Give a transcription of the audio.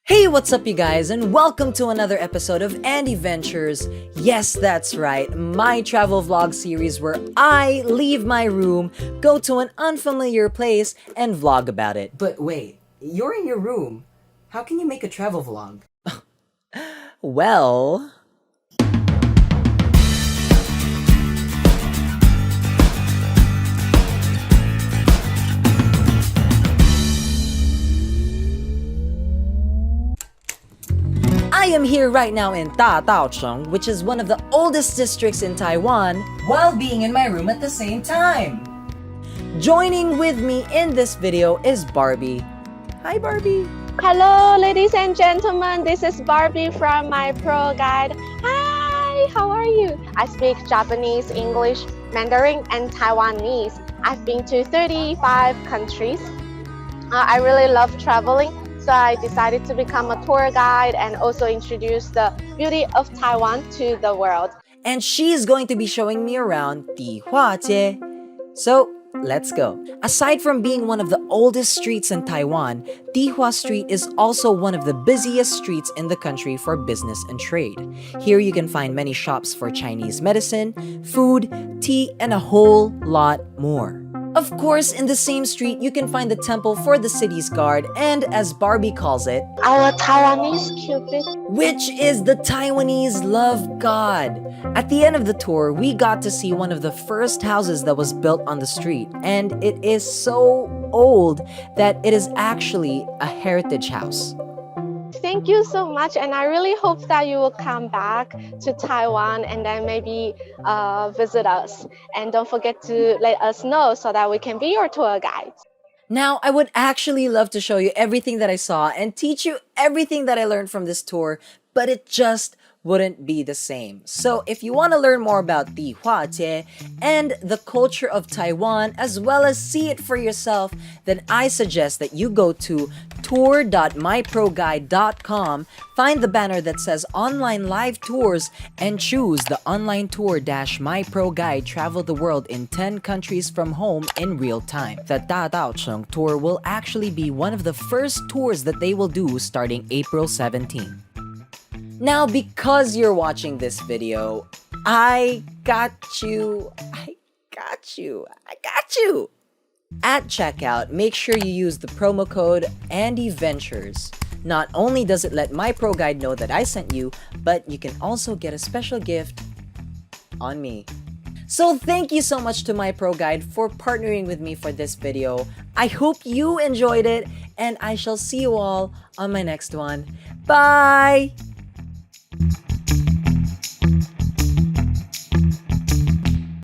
Hey, what's up you guys, and welcome to another episode of ANDYventures. Yes, that's right, my travel vlog series where I leave my room, go to an unfamiliar place, and vlog about it. But wait, you're in your room. How can you make a travel vlog? Well... I am here right now in Dadaocheng, which is one of the oldest districts in Taiwan, while being in my room at the same time. Joining with me in this video is Barbie. Hi Barbie! Hello ladies and gentlemen, this is Barbie from MyProGuide. Hi, how are you? I speak Japanese, English, Mandarin and Taiwanese. I've been to 35 countries. I really love traveling. So I decided to become a tour guide and also introduce the beauty of Taiwan to the world. And she's going to be showing me around Dihuajie. So, let's go. Aside from being one of the oldest streets in Taiwan, Dihua Street is also one of the busiest streets in the country for business and trade. Here you can find many shops for Chinese medicine, food, tea, and a whole lot more. Of course, in the same street, you can find the temple for the city's guard and, as Barbie calls it, our Taiwanese Cupid, which is the Taiwanese love god. At the end of the tour, we got to see one of the first houses that was built on the street, and it is so old that it is actually a heritage house. Thank you so much, and I really hope that you will come back to Taiwan and then maybe visit us. And don't forget to let us know so that we can be your tour guides. Now, I would actually love to show you everything that I saw and teach you everything that I learned from this tour, but it just wouldn't be the same. So if you want to learn more about Dihuajie and the culture of Taiwan, as well as see it for yourself, then I suggest that you go to tour.myproguide.com, find the banner that says online live tours, and choose the online tour-MyProGuide Travel the World in 10 countries from home in real time. The Dadaocheng tour will actually be one of the first tours that they will do starting April 17. Now, because you're watching this video, I got you. At checkout, make sure you use the promo code ANDYventures. Not only does it let MyProGuide know that I sent you, but you can also get a special gift on me. So thank you so much to MyProGuide for partnering with me for this video. I hope you enjoyed it, and I shall see you all on my next one. Bye!